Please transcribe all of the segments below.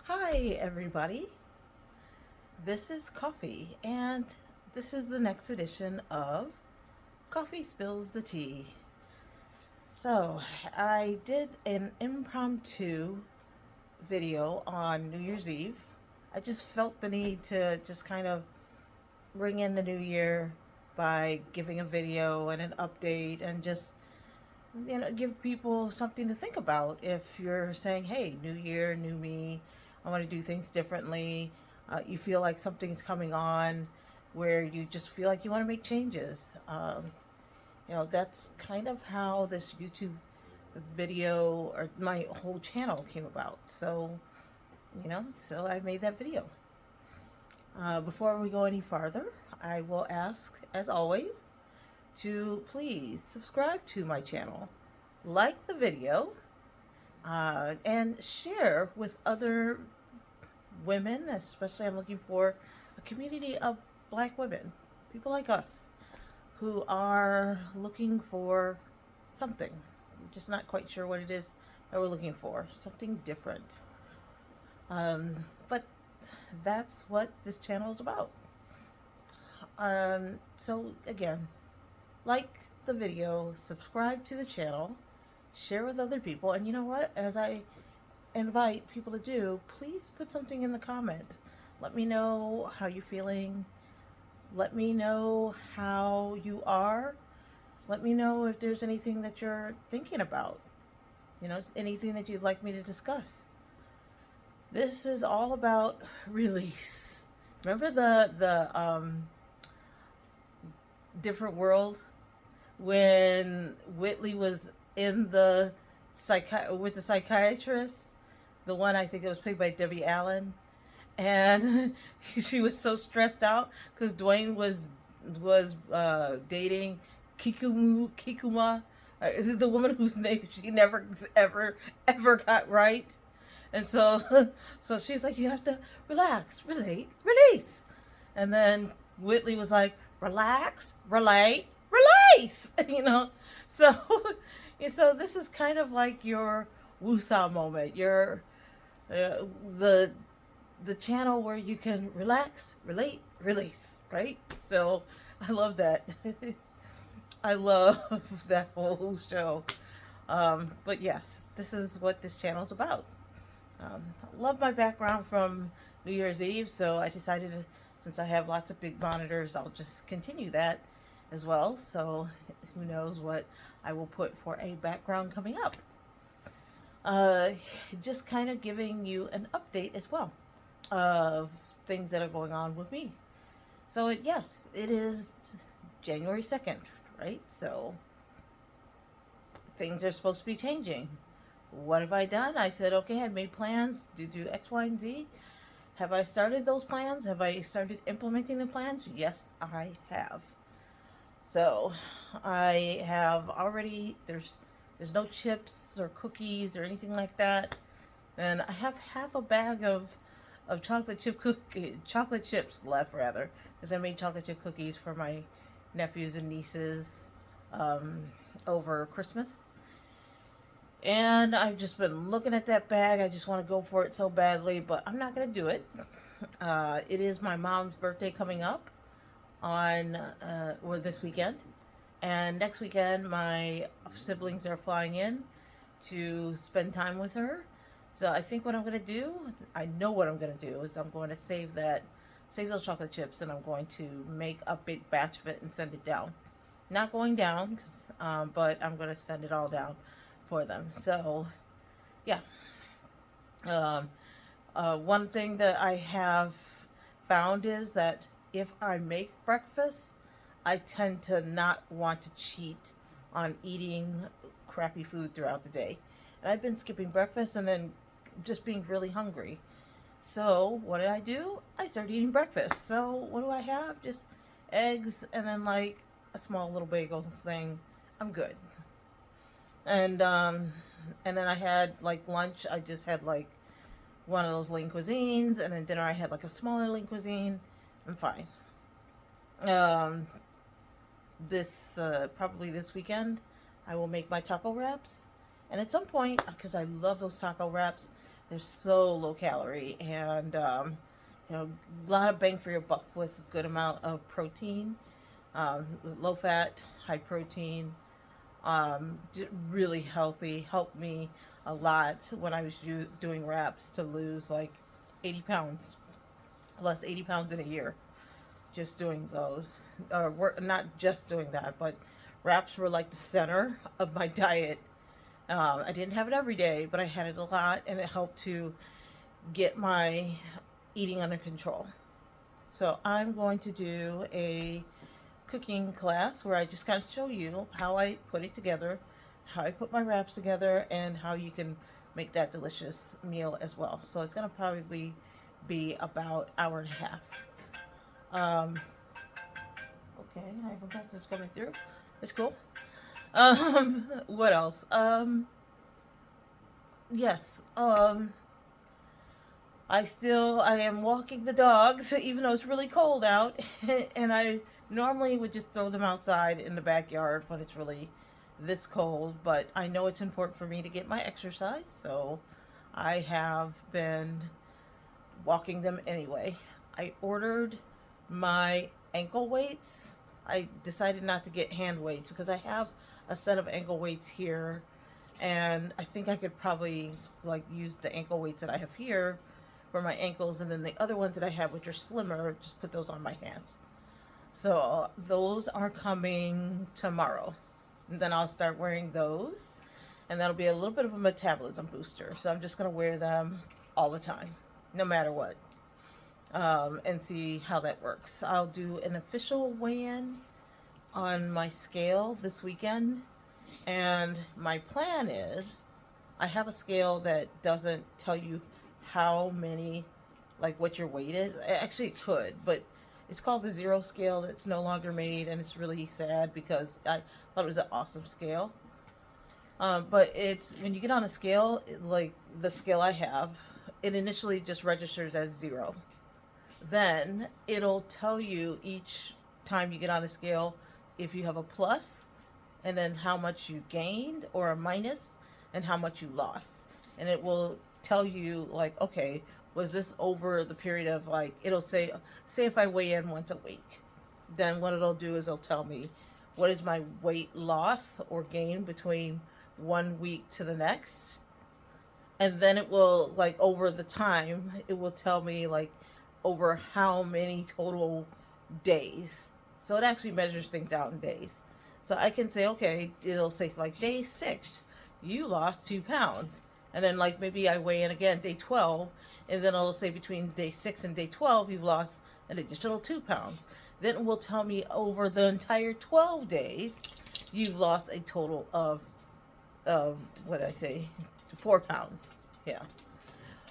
Hi, everybody. This is Coffee, and this is the next edition of Coffee Spills the Tea. So, I did an impromptu video on New Year's Eve. I just felt the need to just kind of bring in the new year by giving a video and an update and just give people something to think about if you're saying, hey, new year, new me, I want to do things differently. You feel like something's coming on where you just feel like you want to make changes. That's kind of how this YouTube video or my whole channel came about. So I made that video. Before we go any farther, I will ask, as always, to please subscribe to my channel, like the video, and share with other women. Especially, I'm looking for a community of Black women, people like us, who are looking for something. We're just not quite sure what it is that we're looking for. Something different. But that's what this channel is about. So again, like the video, subscribe to the channel, share with other people, and you know what? As I invite people to do, please put something in the comment. Let me know how you're feeling. Let me know how you are. Let me know if there's anything that you're thinking about. Anything that you'd like me to discuss. This is all about release. Remember the different world when Whitley was in the with the psychiatrist, the one I think that was played by Debbie Allen, and she was so stressed out because Dwayne was dating Kikuma. This is the woman whose name she never ever got right, and so so she's like, you have to relax, relate, release, and then Whitley was like, relax, relate, release. So so this is kind of like your woosah moment, your uh, the the channel where you can relax, relate, release, right? So I love that. I love that whole show. But yes, this is what this channel is about. Love my background from New Year's Eve, so I decided to, since I have lots of big monitors, I'll just continue that as well. So who knows what I will put for a background coming up. Uh, just kind of giving you an update as well of things that are going on with me. So yes, it is January 2nd, right? So things are supposed to be changing. What have I done? I said, okay, I made plans to do X, Y, and Z. Have I started those plans? Have I started implementing the plans? Yes, I have. So I have already, there's no chips or cookies or anything like that. And I have half a bag of chocolate chips left, rather, because I made chocolate chip cookies for my nephews and nieces um, over Christmas. And I've just been looking at that bag. I just want to go for it so badly, but I'm not going to do it. It is my mom's birthday coming up on or this weekend. And next weekend, my siblings are flying in to spend time with her. So I think what I'm going to do, I know what I'm going to do, is I'm going to save those chocolate chips, and I'm going to make a big batch of it and send it down. Not going down, but I'm going to send it all down for them. So, yeah. Um, one thing that I have found is that if I make breakfast, I tend to not want to cheat on eating crappy food throughout the day. And I've been skipping breakfast and then just being really hungry. So, what did I do? I started eating breakfast. So, what do I have? Just eggs and then like a small little bagel thing. I'm good. And then I had like lunch. I just had like one of those lean cuisines, and then dinner I had like a smaller lean cuisine. I'm fine. Um, this probably this weekend, I will make my taco wraps, and at some point, because I love those taco wraps, They're so low calorie, and a lot of bang for your buck with a good amount of protein, low fat, high protein, really healthy. Helped me a lot when I was doing wraps to lose like 80 pounds, lost 80 pounds in a year just doing those. We're not just doing that, but wraps were like the center of my diet. I didn't have it every day, but I had it a lot, and it helped to get my eating under control. So I'm going to do a cooking class where I just kind of show you how I put it together, how I put my wraps together, and how you can make that delicious meal as well. So it's going to probably be about an hour and a half. Okay, I have a message coming through. It's cool. What else? Yes. I am walking the dogs, even though it's really cold out, and I normally would just throw them outside in the backyard when it's really this cold, but I know it's important for me to get my exercise, so I have been walking them anyway. I ordered my ankle weights. I decided not to get hand weights because I have a set of ankle weights here, and I think I could probably like use the ankle weights that I have here for my ankles, and then the other ones that I have, which are slimmer, just put those on my hands. So those are coming tomorrow, and then I'll start wearing those, and that'll be a little bit of a metabolism booster. So I'm just going to wear them all the time, no matter what, and see how that works. I'll do an official weigh-in on my scale this weekend, and my plan is I have a scale that doesn't tell you how many, like what your weight is. Actually, it could, but it's called the zero scale. It's no longer made, and it's really sad because I thought it was an awesome scale. But it's when you get on a scale, like the scale I have, it initially just registers as 0. Then it'll tell you each time you get on a scale if you have a plus, and then how much you gained, or a minus, and how much you lost. And it will tell you like, okay, was this over the period of like, it'll say if I weigh in once a week, then what it'll do is it'll tell me what is my weight loss or gain between 1 week to the next. And then it will, like, over the time, it will tell me like over how many total days. So it actually measures things out in days. So I can say, okay, it'll say like day 6, you lost 2 pounds. And then like maybe I weigh in again day 12, and then it'll say between day 6 and day 12, you've lost an additional 2 pounds. Then it will tell me over the entire 12 days, you've lost a total of what did I say, 4 pounds. Yeah.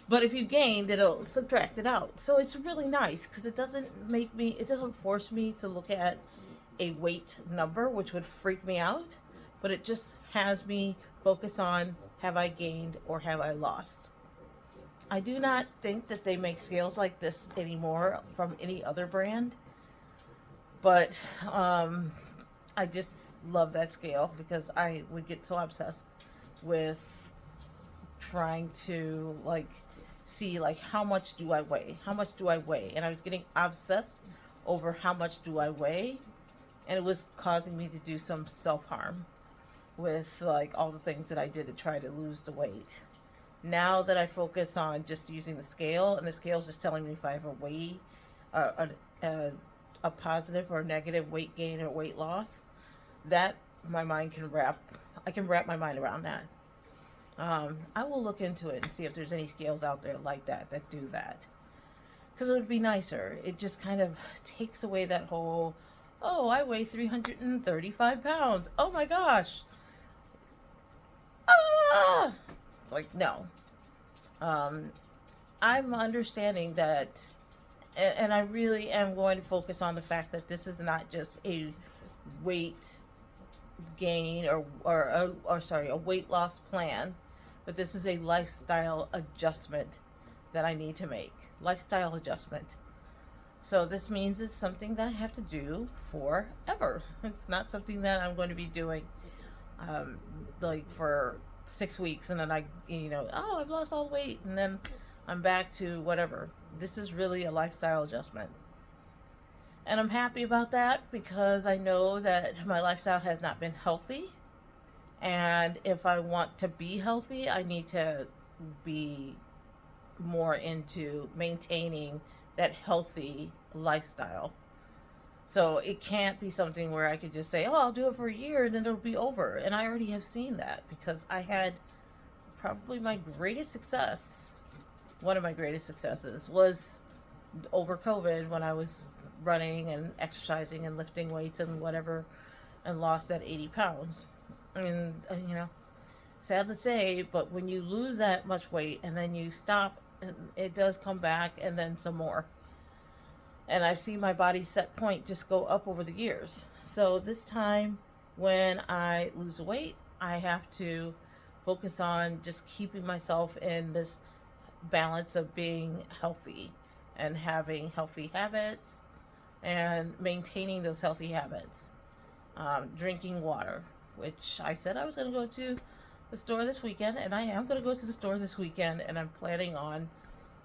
But if you gained, it'll subtract it out. So it's really nice because it doesn't force me to look at a weight number, which would freak me out. But it just has me focus on, have I gained or have I lost? I do not think that they make scales like this anymore from any other brand. But I just love that scale because I would get so obsessed with trying to like see like how much do I weigh? And I was getting obsessed over how much do I weigh, and it was causing me to do some self-harm with like all the things that I did to try to lose the weight. Now that I focus on just using the scale, and the scale's just telling me if I have a weight, a positive or negative weight gain or weight loss, that my mind I can wrap my mind around that. I will look into it and see if there's any scales out there like that do that. Because it would be nicer. It just kind of takes away that whole, oh, I weigh 335 pounds. Oh my gosh. Ah! Like, no. I'm understanding that, and I really am going to focus on the fact that this is not just a weight gain or a weight loss plan, but this is a lifestyle adjustment that I need to make. Lifestyle adjustment. So this means it's something that I have to do forever. It's not something that I'm going to be doing like for 6 weeks, and then oh, I've lost all the weight, and then I'm back to whatever. This is really a lifestyle adjustment. And I'm happy about that because I know that my lifestyle has not been healthy. And if I want to be healthy, I need to be more into maintaining that healthy lifestyle. So it can't be something where I could just say, oh, I'll do it for a year and then it'll be over. And I already have seen that because I had probably my greatest success. One of my greatest successes was over COVID when I was running and exercising and lifting weights and whatever, and lost that 80 pounds. And, sad to say, but when you lose that much weight and then you stop, it does come back and then some more. And I've seen my body's set point just go up over the years. So this time when I lose weight, I have to focus on just keeping myself in this balance of being healthy and having healthy habits and maintaining those healthy habits. Drinking water, which I said I was going to go to the store this weekend, and I am going to go to the store this weekend, and I'm planning on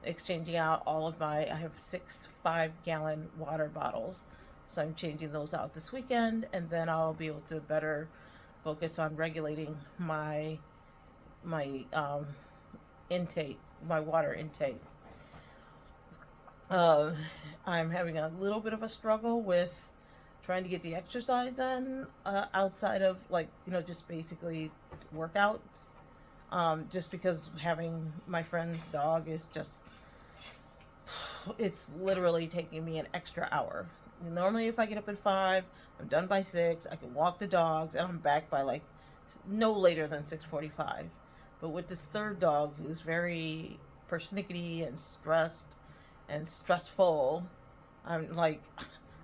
exchanging out all of I have 6 5-gallon water bottles, so I'm changing those out this weekend, and then I'll be able to better focus on regulating my intake, my water intake. I'm having a little bit of a struggle with trying to get the exercise in outside of just basically workouts. Just because having my friend's dog is just, it's literally taking me an extra hour. Normally if I get up at 5, I'm done by 6, I can walk the dogs, and I'm back by no later than 6:45. But with this third dog who's very persnickety and stressed and stressful, I'm like,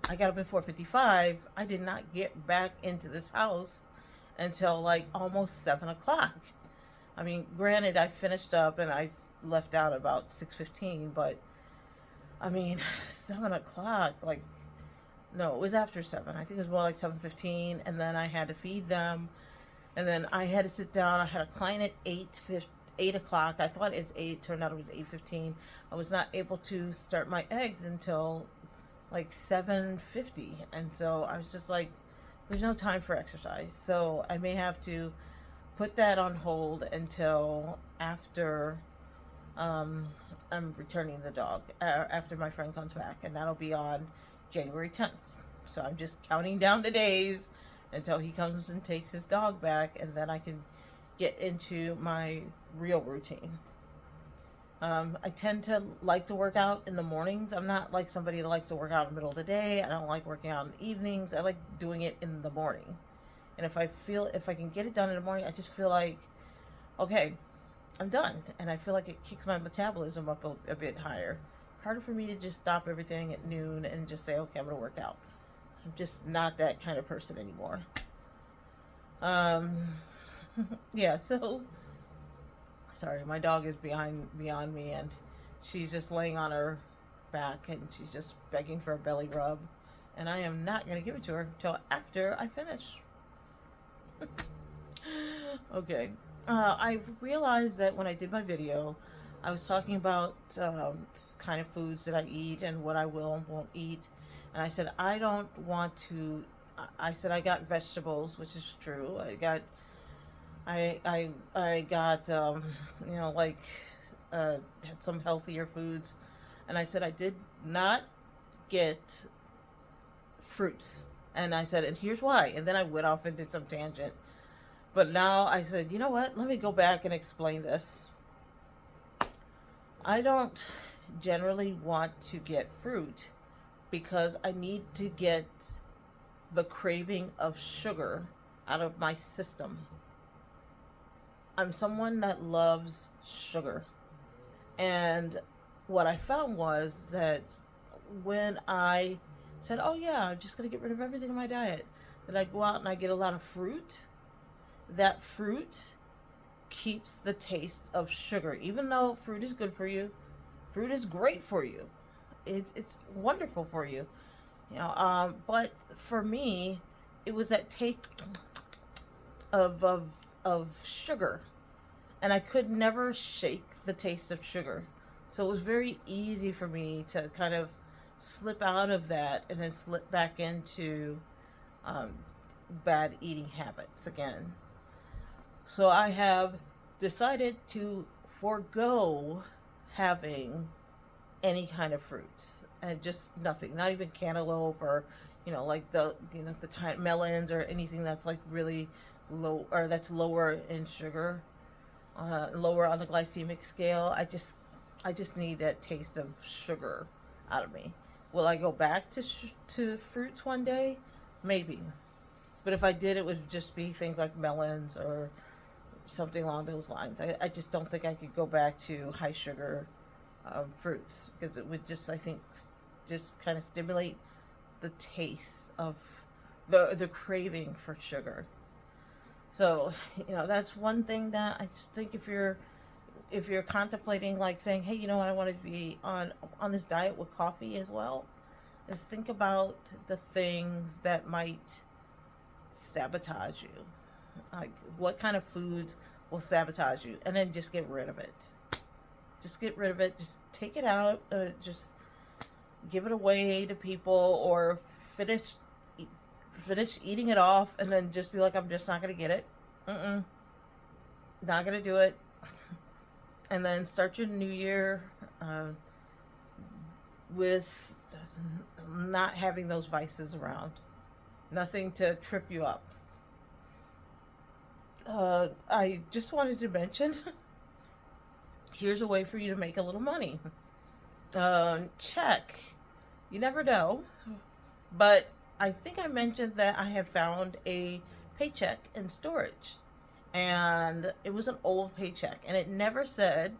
I got up at 4:55. I did not get back into this house until almost 7 o'clock. I mean, granted, I finished up and I left out about 6:15, but I mean, 7 o'clock, no, it was after 7. I think it was more like 7:15, and then I had to feed them, and then I had to sit down. I had a client at 8 o'clock. I thought it was 8, turned out it was 8:15. I was not able to start my eggs until 7:50, and so I was just like, there's no time for exercise. So I may have to put that on hold until after I'm returning the dog, after my friend comes back, and that'll be on January 10th. So I'm just counting down the days until he comes and takes his dog back, and then I can get into my real routine. I tend to like to work out in the mornings. I'm not like somebody that likes to work out in the middle of the day. I don't like working out in the evenings. I like doing it in the morning. And if I can get it done in the morning, I just feel like, okay, I'm done. And I feel like it kicks my metabolism up a bit higher. Harder for me to just stop everything at noon and just say, okay, I'm going to work out. I'm just not that kind of person anymore. Yeah, so sorry, my dog is beyond me, and she's just laying on her back and she's just begging for a belly rub, and I am not going to give it to her until after I finish. Okay, I realized that when I did my video, I was talking about kind of foods that I eat and what I will and won't eat, and I said I don't want to. I said I got vegetables, which is true. I got some healthier foods, and I said I did not get fruits, and I said, and here's why, and then I went off into some tangent. But now I said, you know what, let me go back and explain this. I don't generally want to get fruit because I need to get the craving of sugar out of my system. I'm someone that loves sugar. And what I found was that when I said, oh yeah, I'm just going to get rid of everything in my diet, that I go out and I get a lot of fruit, that fruit keeps the taste of sugar. Even though fruit is good for you, fruit is great for you. It's wonderful for you. But for me, it was that taste of sugar. and I could never shake the taste of sugar. So it was very easy for me to kind of slip out of that and then slip back into um, bad eating habits again. So I have decided to forego having any kind of fruits and just nothing, not even cantaloupe or like the kind of melons or anything that's like really low or that's lower in sugar, lower on the glycemic scale. I just need that taste of sugar out of me. Will I go back to fruits one day? Maybe. But if I did, it would just be things like melons or something along those lines. I just don't think I could go back to high sugar fruits because it would just, I think, just kind of stimulate the taste of the craving for sugar. So, that's one thing that I just think if you're contemplating like saying, hey, I want to be on this diet with coffee as well, is think about the things that might sabotage you. Like what kind of foods will sabotage you, and then just get rid of it. Just get rid of it. Just take it out. Just give it away to people, or finish eating it off, and then just be like, I'm just not gonna get it. Not gonna do it. And then start your new year with not having those vices around. Nothing to trip you up. I just wanted to mention here's a way for you to make a little money. Check. You never know. But I think I mentioned that I had found a paycheck in storage. And it was an old paycheck. And it never said,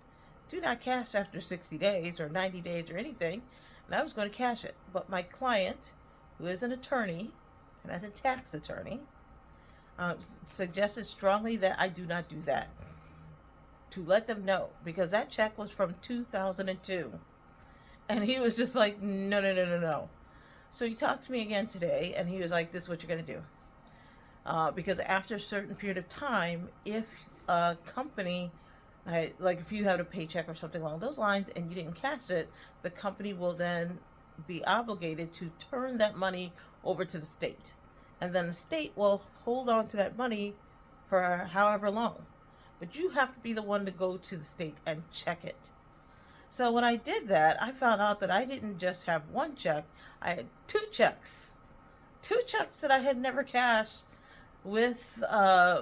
do not cash after 60 days or 90 days or anything. And I was going to cash it. But my client, who is an attorney, and as a tax attorney, suggested strongly that I do not do that. To let them know, because that check was from 2002. And he was just like, no, no, no, no, no. So he talked to me again today, and he was like, this is what you're going to do. Because after a certain period of time, if a company, like if you had a paycheck or something along those lines and you didn't cash it, the company will then be obligated to turn that money over to the state. And then the state will hold on to that money for however long. But you have to be the one to go to the state and check it. So when I did that, I found out that I didn't just have one check. I had two checks. Two checks that I had never cashed with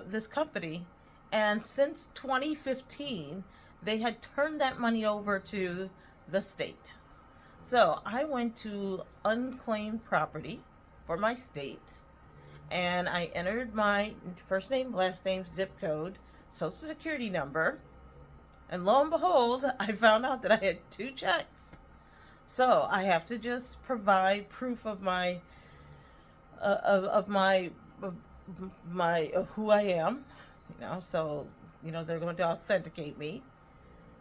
this company. And since 2015, they had turned that money over to the state. So I went to unclaimed property for my state, and I entered my first name, last name, zip code, social security number, and lo and behold, I found out that I had two checks. So I have to just provide proof of my who I am, So they're going to authenticate me,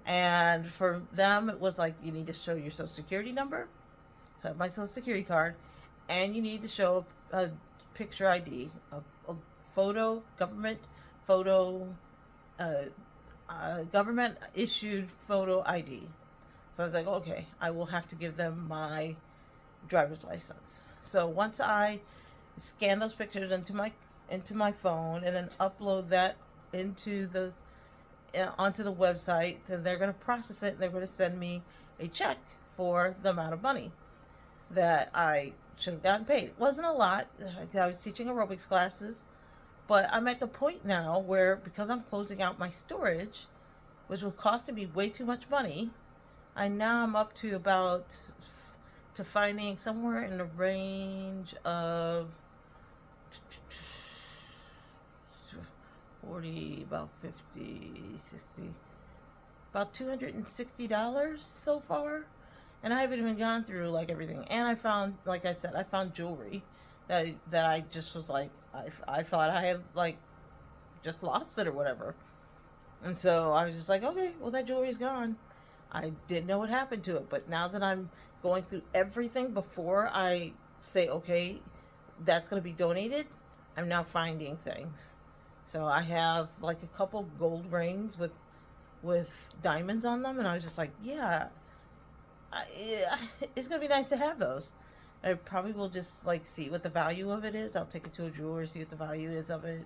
and for them it was like, you need to show your social security number. So I have my social security card, and you need to show a picture ID, a photo, government photo, government issued photo ID. So I was like, okay, I will have to give them my driver's license. So once I scan those pictures into my phone and then upload that onto the website, then they're going to process it, and they're going to send me a check for the amount of money that I should have gotten paid. It wasn't a lot. I was teaching aerobics classes, but I'm at the point now where, because I'm closing out my storage, which will cost me way too much money, I'm up to finding somewhere in the range of 40, about 50, 60, about $260 so far. And I haven't even gone through like everything. And I found, like I said, I found jewelry that I just was like, I thought I had like just lost it or whatever. And so I was just like, okay, well, that jewelry's gone. I didn't know what happened to it. But now that I'm going through everything before I say, okay, that's going to be donated, I'm now finding things. So I have like a couple gold rings with with diamonds on them, and I was just like, yeah, it's gonna be nice to have those. I probably will just like see what the value of it is. I'll take it to a jeweler, see what the value is of it,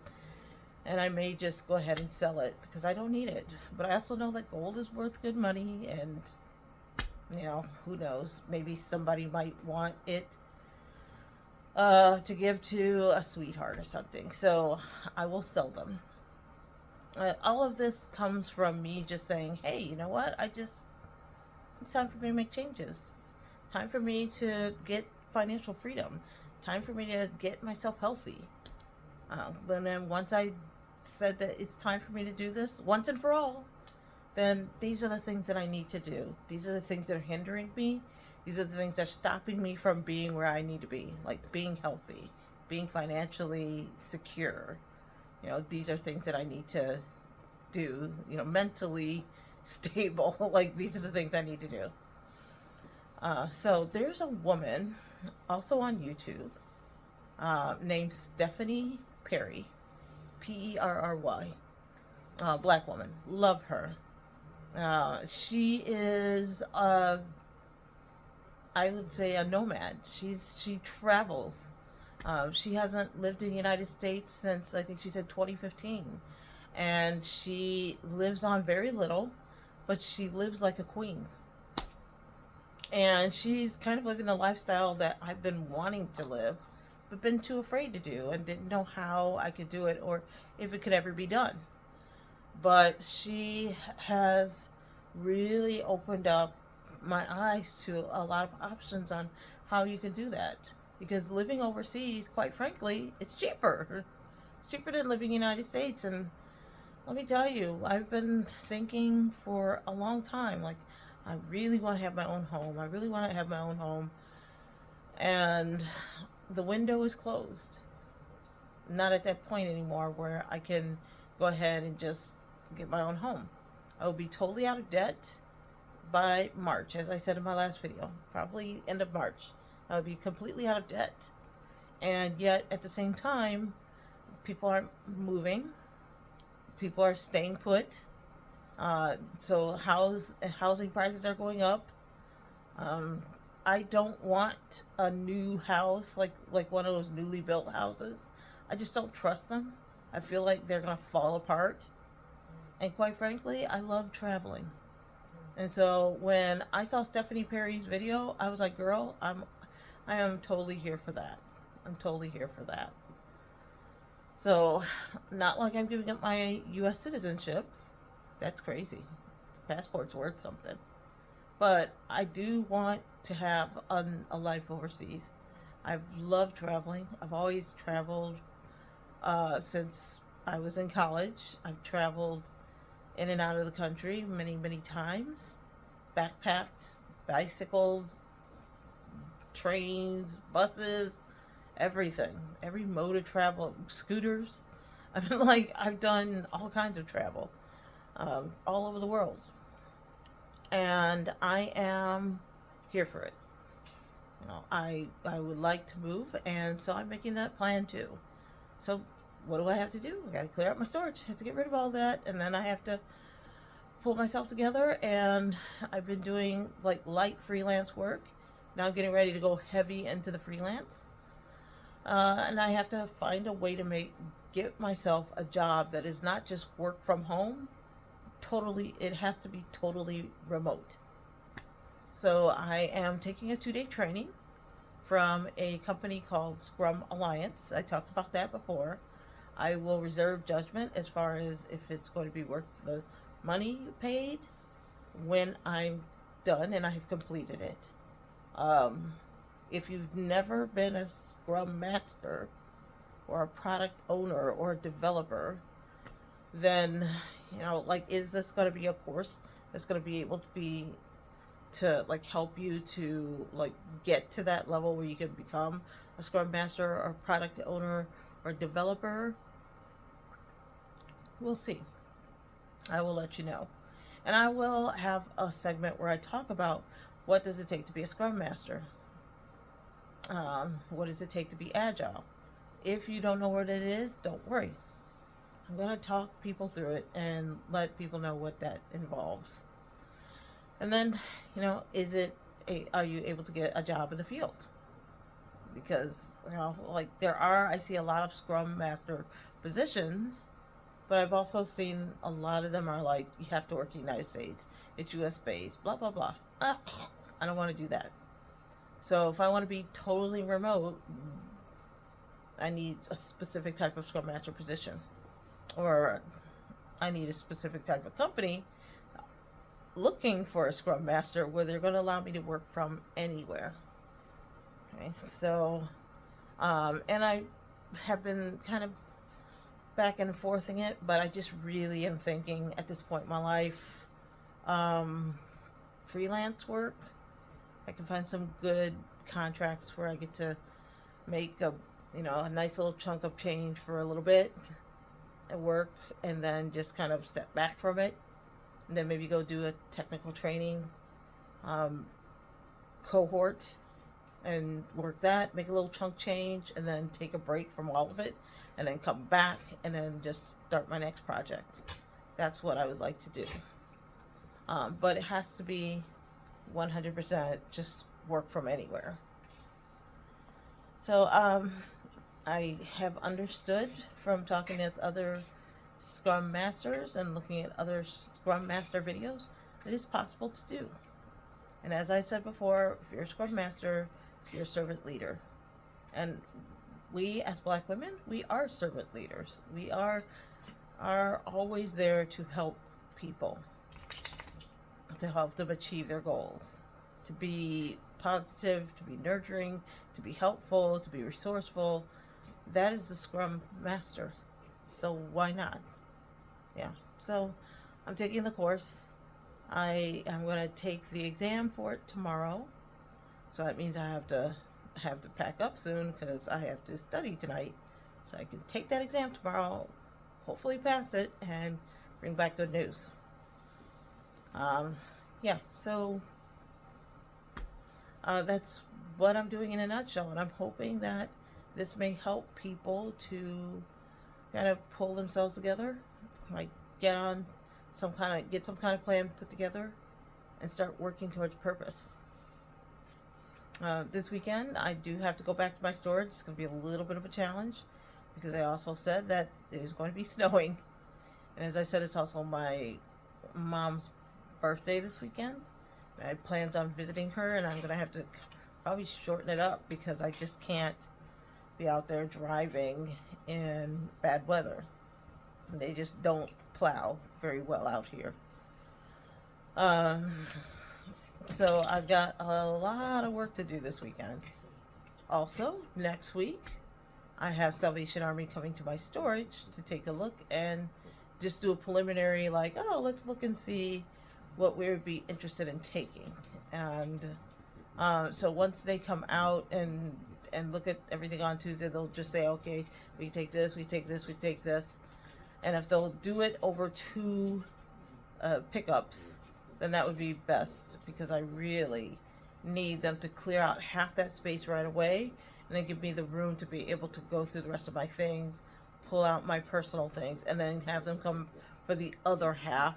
and I may just go ahead and sell it because I don't need it. But I also know that gold is worth good money, and who knows? Maybe somebody might want it to give to a sweetheart or something. So I will sell them. All of this comes from me just saying, hey, you know what? It's time for me to make changes. It's time for me to get financial freedom. Time for me to get myself healthy. But then once I said that it's time for me to do this once and for all, then these are the things that I need to do. These are the things that are hindering me. These are the things that are stopping me from being where I need to be, like being healthy, being financially secure. These are things that I need to do, mentally stable. Like, these are the things I need to do. So there's a woman also on YouTube named Stephanie Perry, Perry, black woman. Love her. She is, I would say, a nomad. She travels. She hasn't lived in the United States since, I think she said 2015. And she lives on very little, but she lives like a queen. And she's kind of living a lifestyle that I've been wanting to live, but been too afraid to do and didn't know how I could do it or if it could ever be done. But she has really opened up my eyes to a lot of options on how you can do that. Because living overseas, quite frankly, it's cheaper. It's cheaper than living in the United States. And let me tell you, I've been thinking for a long time, like, I really want to have my own home. I really want to have my own home. And the window is closed. Not at that point anymore where I can go ahead and just get my own home. I will be totally out of debt by March, as I said in my last video, probably end of March. I will be completely out of debt. And yet, at the same time, people aren't moving. People are staying put. So housing prices are going up. I don't want a new house like one of those newly built houses. I just don't trust them. I feel like they're gonna fall apart. And quite frankly, I love traveling. And so when I saw Stephanie Perry's video, I was like, girl, I am totally here for that. I'm totally here for that. So, not like I'm giving up my U.S. citizenship. That's crazy. Passport's worth something. But I do want to have a life overseas. I've loved traveling. I've always traveled since I was in college. I've traveled in and out of the country many, many times. Backpacked, bicycled, trains, buses, everything. Every mode of travel, scooters. I mean, I've done all kinds of travel all over the world. And I am here for it. I would like to move, and so I'm making that plan too. So what do I have to do? I got to clear out my storage. I have to get rid of all that, and then I have to pull myself together. And I've been doing light freelance work. Now I'm getting ready to go heavy into the freelance. And I have to find a way to get myself a job that is not just work from home. It has to be totally remote. So I am taking a 2-day training from a company called Scrum Alliance. I talked about that before. I will reserve judgment as far as if it's going to be worth the money paid when I'm done and I have completed it. If you've never been a Scrum Master or a product owner or a developer, then, is this going to be a course that's going to be able to help you to get to that level where you can become a Scrum Master or product owner or developer? We'll see. I will let you know. And I will have a segment where I talk about what does it take to be a Scrum Master? What does it take to be agile? If you don't know what it is, don't worry. I'm going to talk people through it and let people know what that involves. And then, are you able to get a job in the field? Because, I see a lot of Scrum Master positions, but I've also seen a lot of them are like, you have to work in the United States, it's US based, blah, blah, blah. Ugh, I don't want to do that. So if I want to be totally remote, I need a specific type of Scrum Master position. Or I need a specific type of company looking for a Scrum Master where they're going to allow me to work from anywhere. Okay, so, and I have been kind of back and forthing it, but I just really am thinking at this point in my life, freelance work. I can find some good contracts where I get to make a nice little chunk of change for a little bit at work, and then just kind of step back from it, and then maybe go do a technical training cohort and work that, make a little chunk change, and then take a break from all of it, and then come back and then just start my next project. That's what I would like to do. But it has to be 100% just work from anywhere. So I have understood from talking with other Scrum Masters and looking at other Scrum Master videos, it is possible to do. And as I said before, if you're a Scrum Master, you're a servant leader. And we as Black women, we are servant leaders. We are always there to help people, to help them achieve their goals, to be positive, to be nurturing, to be helpful, to be resourceful. That is the Scrum Master. So why not? Yeah. So I'm taking the course. I am going to take the exam for it tomorrow. So that means I have to pack up soon because I have to study tonight. So I can take that exam tomorrow, hopefully pass it, and bring back good news. So that's what I'm doing in a nutshell, and I'm hoping that this may help people to kind of pull themselves together, like get some kind of plan put together, and start working towards purpose. This weekend, I do have to go back to my storage. It's going to be a little bit of a challenge because I also said that it is going to be snowing, and as I said, it's also my mom's birthday this weekend. I have plans on visiting her, and I'm going to have to probably shorten it up because I just can't be out there driving in bad weather. They just don't plow very well out here. So I've got a lot of work to do this weekend. Also, next week, I have Salvation Army coming to my storage to take a look and just do a preliminary, let's look and see what we would be interested in taking. And so once they come out and look at everything on Tuesday, they'll just say, okay, we take this, we take this, we take this. And if they'll do it over 2 pickups, then that would be best, because I really need them to clear out half that space right away and then give me the room to be able to go through the rest of my things, pull out my personal things, and then have them come for the other half.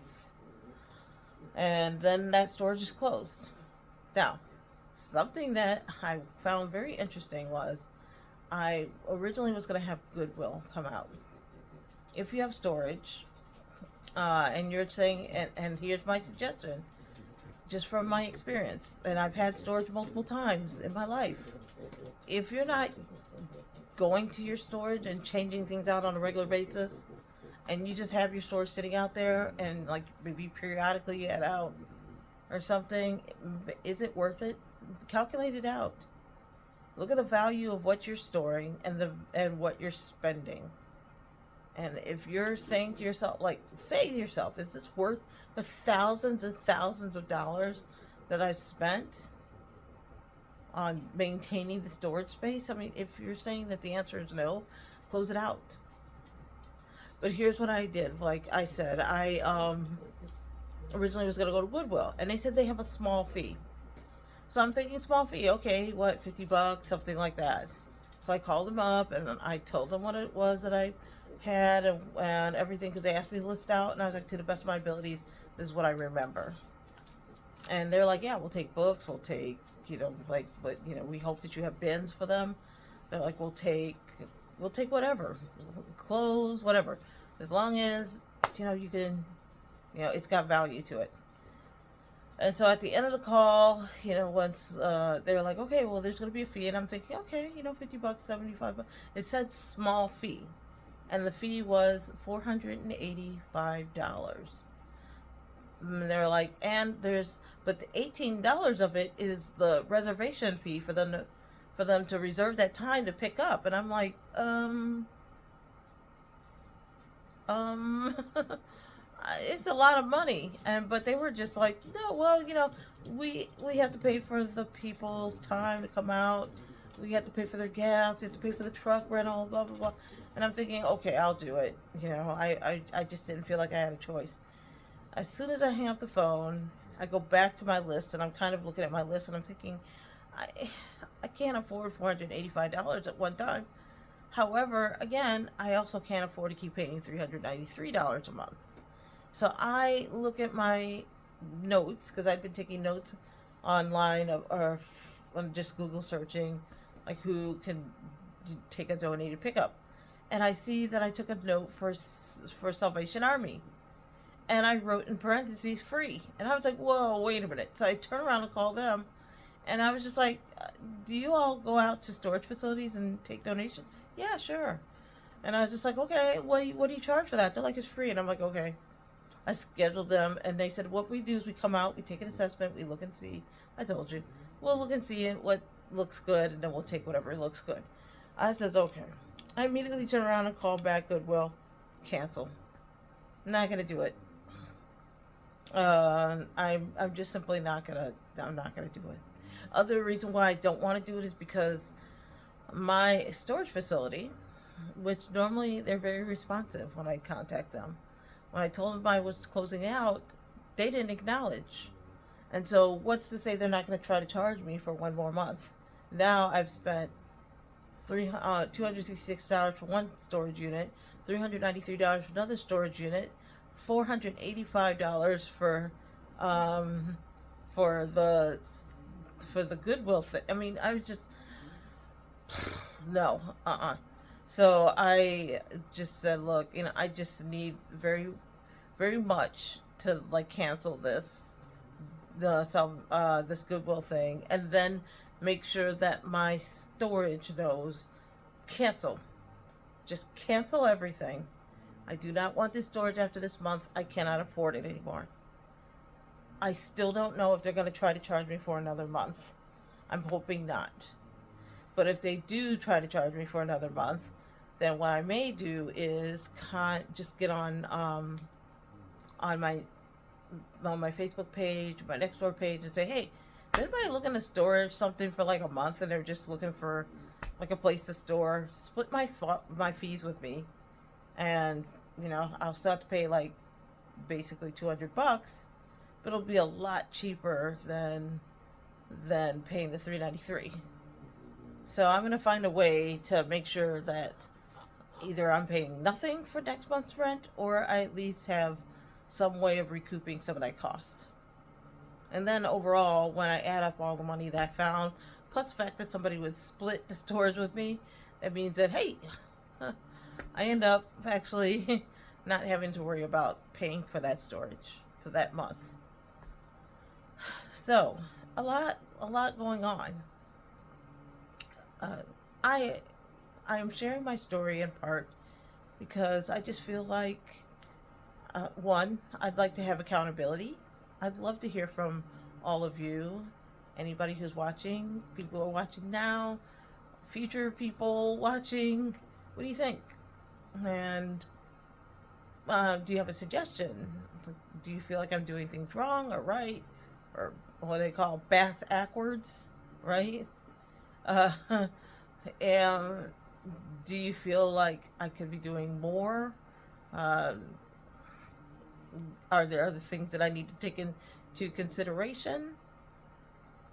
And then that storage is closed. Now, something that I found very interesting was I originally was going to have Goodwill come out. If you have storage, and you're saying, and here's my suggestion, just from my experience, and I've had storage multiple times in my life. If you're not going to your storage and changing things out on a regular basis, and you just have your storage sitting out there, and maybe periodically you head out or something, is it worth it? Calculate it out. Look at the value of what you're storing and what you're spending. And if you're saying to yourself, is this worth the thousands and thousands of dollars that I've spent on maintaining the storage space? I mean, if you're saying that the answer is no, close it out. But here's what I did. Like I said, I originally was going to go to Goodwill, and they said they have a small fee. So I'm thinking small fee, okay, what, $50, something like that. So I called them up, and I told them what it was that I had and everything, because they asked me to list out, and I was like, to the best of my abilities, this is what I remember. And they're like, yeah, we'll take books, we'll take, like, but we hope that you have bins for them. They're like, we'll take whatever, clothes, whatever, as long as you can, it's got value to it. And so at the end of the call, once they're like, okay, well, there's going to be a fee. And I'm thinking, okay, $50, $75. It said small fee. And the fee was $485. And they're like, but the $18 of it is the reservation fee for them to reserve that time to pick up. And I'm like, it's a lot of money. But they were just like, no, well, we have to pay for the people's time to come out. We have to pay for their gas. We have to pay for the truck rental, blah blah blah. And I'm thinking, okay, I'll do it. I just didn't feel like I had a choice. As soon as I hang up the phone, I go back to my list, and I'm kind of looking at my list, and I'm thinking, I can't afford $485 at one time. However, again, I also can't afford to keep paying $393 a month. So I look at my notes, because I've been taking notes online or I'm just Google searching, like, who can take a donated pickup. And I see that I took a note for Salvation Army. And I wrote in parentheses free. And I was like, whoa, wait a minute. So I turn around and call them. And I was just like, do you all go out to storage facilities and take donations? Yeah, sure. And I was just like, okay, what do you charge for that? They're like, it's free. And I'm like, okay. I scheduled them. And they said, what we do is we come out, we take an assessment, we look and see. I told you. We'll look and see what looks good, and then we'll take whatever looks good. I said, okay. I immediately turn around and call back Goodwill. Cancel. Not going to do it. I'm just simply I'm not gonna do it. Other reason why I don't want to do it is because my storage facility, which normally they're very responsive when I contact them, when I told them I was closing out, they didn't acknowledge. And so what's to say they're not going to try to charge me for one more month? Now I've spent $266 for one storage unit, $393 for another storage unit, $485 for the Goodwill thing. I mean, I was just no, So I just said, look, I just need very, very much to like cancel this Goodwill thing, and then make sure that my storage knows cancel. Just cancel everything. I do not want this storage after this month. I cannot afford it anymore. I still don't know if they're going to try to charge me for another month. I'm hoping not. But if they do try to charge me for another month, then what I may do is just get on my Facebook page, my Nextdoor page, and say, hey, is anybody looking to store something for like a month, and they're just looking for like a place to store? Split my fees with me, and I'll still have to pay like basically $200, but it'll be a lot cheaper than paying the $393. So I'm gonna find a way to make sure that either I'm paying nothing for next month's rent, or I at least have some way of recouping some of that cost. And then overall, when I add up all the money that I found, plus the fact that somebody would split the storage with me, that means that, hey, I end up actually not having to worry about paying for that storage for that month. So a lot going on. I am sharing my story in part because I just feel like, one, I'd like to have accountability. I'd love to hear from all of you, anybody who's watching, people who are watching now, future people watching. What do you think? And do you have a suggestion? Do you feel like I'm doing things wrong or right, or what they call bass backwards, right? And do you feel like I could be doing more? Are there other things that I need to take into consideration?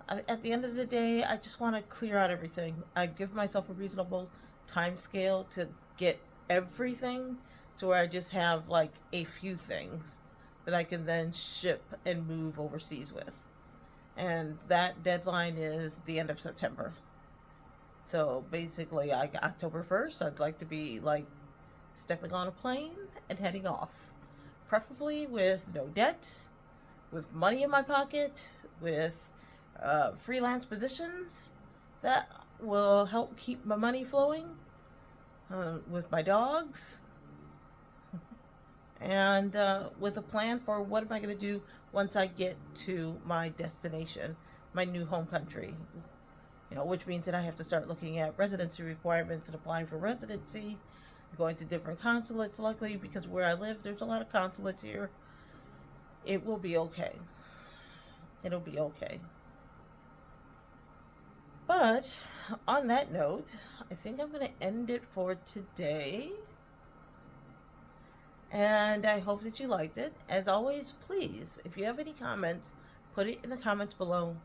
At the end of the day, I just want to clear out everything. I give myself a reasonable time scale to get everything to where I just have like a few things that I can then ship and move overseas with. And that deadline is the end of September. So basically, October 1st, I'd like to be like stepping on a plane and heading off. Preferably with no debt, with money in my pocket, with freelance positions that will help keep my money flowing, with my dogs, and with a plan for what am I going to do once I get to my destination, my new home country. Which means that I have to start looking at residency requirements and applying for residency, going to different consulates. Luckily, because where I live, there's a lot of consulates here. It will be okay. It'll be okay. But on that note, I think I'm going to end it for today. And I hope that you liked it. As always, please, if you have any comments, put it in the comments below.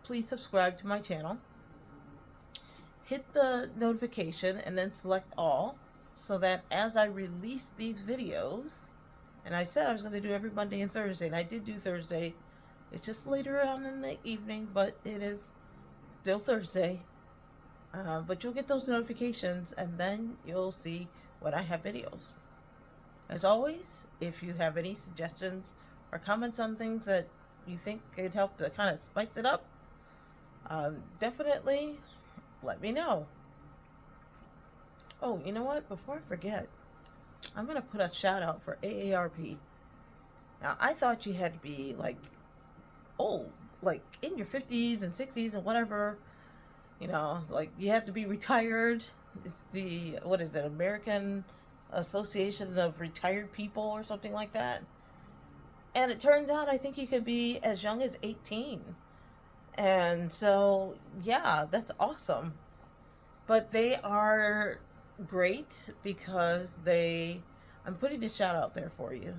Please subscribe to my channel. Hit the notification and then select all, so that as I release these videos, and I said I was going to do every Monday and Thursday, and I did do Thursday. It's just later on in the evening, but it is still Thursday. But you'll get those notifications, and then you'll see when I have videos. As always, if you have any suggestions or comments on things that you think could help to kind of spice it up, definitely let me know. Oh, you know what? Before I forget, I'm going to put a shout out for AARP. Now, I thought you had to be like old, like in your 50s and 60s and whatever, like you have to be retired. It's the, what is it, American Association of Retired People or something like that. And it turns out I think you could be as young as 18. And so, yeah, that's awesome. But they are great because I'm putting a shout out there for you.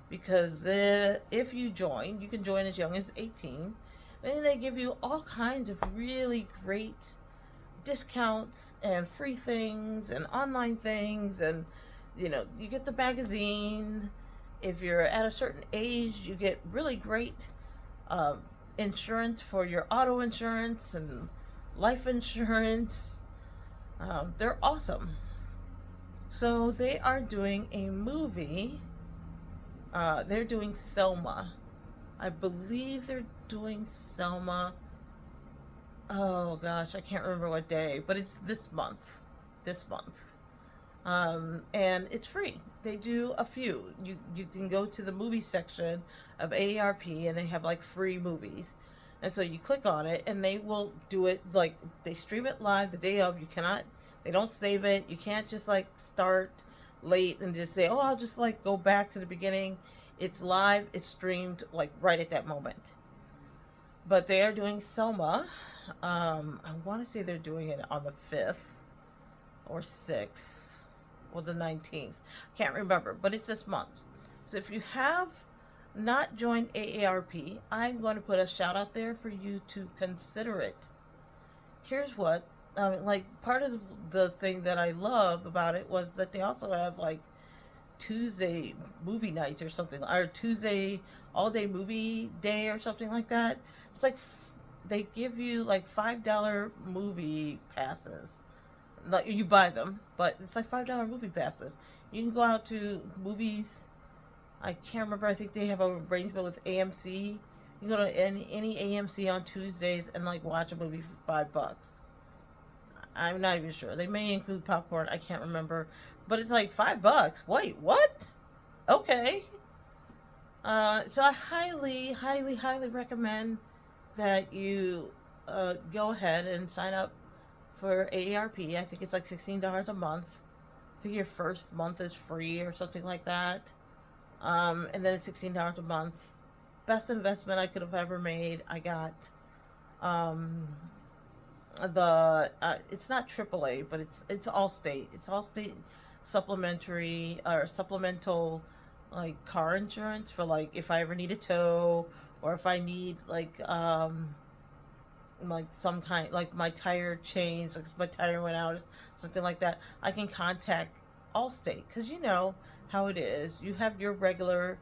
Because if you join, you can join as young as 18. Then they give you all kinds of really great discounts and free things and online things. And, you get the magazine. If you're at a certain age, you get really great insurance for your auto insurance and life insurance. They're awesome. So they are doing a movie. They're doing Selma. I believe they're doing Selma. Oh gosh, I can't remember what day, but it's this month. And it's free. They do a few. You can go to the movie section of AARP, and they have like free movies. And so you click on it, and they will do it like they stream it live the day of. They don't save it. You can't just like start late and just say, oh, I'll just like go back to the beginning. It's live. It's streamed like right at that moment. But they are doing Selma. I want to say they're doing it on the 5th or 6th or the 19th. Can't remember, but it's this month. So if you have not joined AARP, I'm going to put a shout out there for you to consider it. Here's what, like part of the thing that I love about it was that they also have like Tuesday movie nights or something, or Tuesday all day movie day or something like that. It's like they give you like $5 movie passes. Like you buy them, but it's like $5 movie passes. You can go out to movies. I can't remember. I think they have an arrangement with AMC. You can go to any AMC on Tuesdays and like watch a movie for $5. I'm not even sure. They may include popcorn. I can't remember, but it's like $5. Wait, what? Okay. So I highly, highly, highly recommend that you go ahead and sign up for AARP. I think it's like $16 a month. I think your first month is free or something like that. And then it's $16 a month. Best investment I could have ever made. I got it's not AAA, but it's Allstate. It's Allstate supplementary or supplemental like car insurance for like if I ever need a tow, or if I need like like some kind, like my tire changed, like my tire went out, something like that, I can contact Allstate, because you know how it is. You have your regular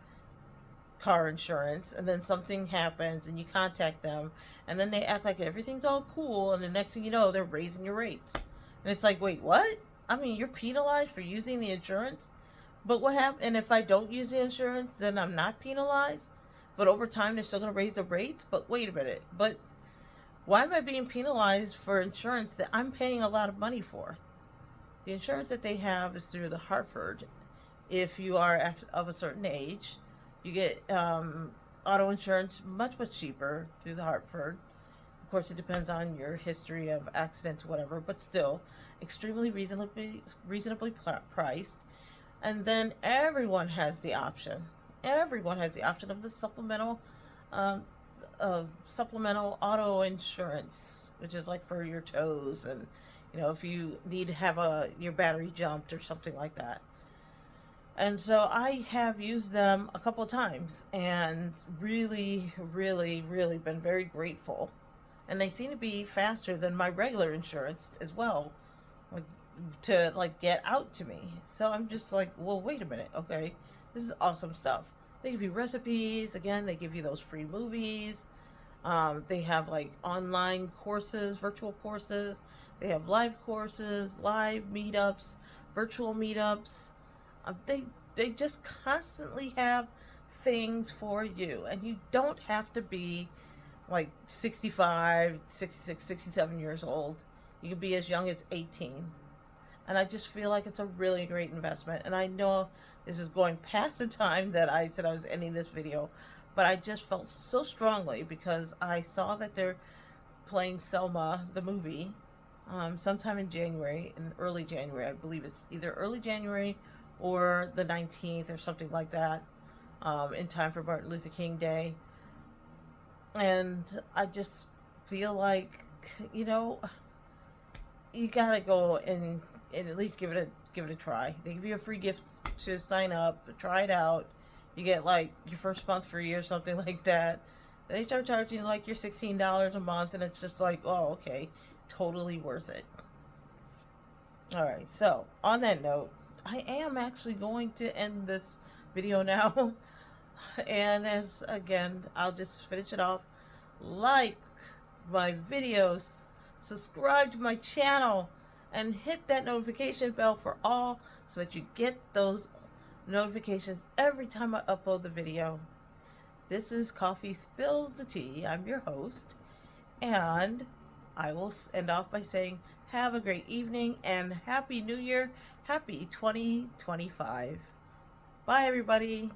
car insurance, and then something happens and you contact them, and then they act like everything's all cool, and the next thing you know, they're raising your rates. And it's like, wait, what? I mean, you're penalized for using the insurance, but what happened? And if I don't use the insurance, then I'm not penalized, but over time they're still going to raise the rates. But wait a minute, but why am I being penalized for insurance that I'm paying a lot of money for? The insurance that they have is through the Hartford. If you are of a certain age, you get auto insurance much cheaper through the Hartford. Of course, it depends on your history of accidents, whatever, but still extremely reasonably priced. And then everyone has the option. Everyone has the option of the um, supplemental auto insurance, which is like for your toes, and you know, if you need to have your battery jumped or something like that. And so I have used them a couple of times and really been very grateful. And they seem to be faster than my regular insurance as well, like to like get out to me. So I'm just like, well, wait a minute, okay, this is awesome stuff. They give you recipes. Again, they give you those free movies. They have like online courses, virtual courses. They have live courses, live meetups, virtual meetups. They just constantly have things for you, and you don't have to be like 65, 66, 67 years old. You can be as young as 18. And I just feel like it's a really great investment. And I know this is going past the time that I said I was ending this video, but I just felt so strongly because I saw that they're playing Selma, the movie, sometime in January, in early January. I believe it's either early January or the 19th or something like that, in time for Martin Luther King Day. And I just feel like, you know, you gotta go and at least give it a try. They give you a free gift to sign up, try it out. You get like your first month free or something like that. And they start charging like your $16 a month, and it's just like, oh, okay, totally worth it. All right, so on that note, I am actually going to end this video now. And as again, I'll just finish it off. Like my videos, subscribe to my channel, and hit that notification bell for all so that you get those notifications every time I upload the video. This is Coffee Spills the Tea. I'm your host, and I will end off by saying have a great evening and Happy New Year. Happy 2025. Bye, everybody.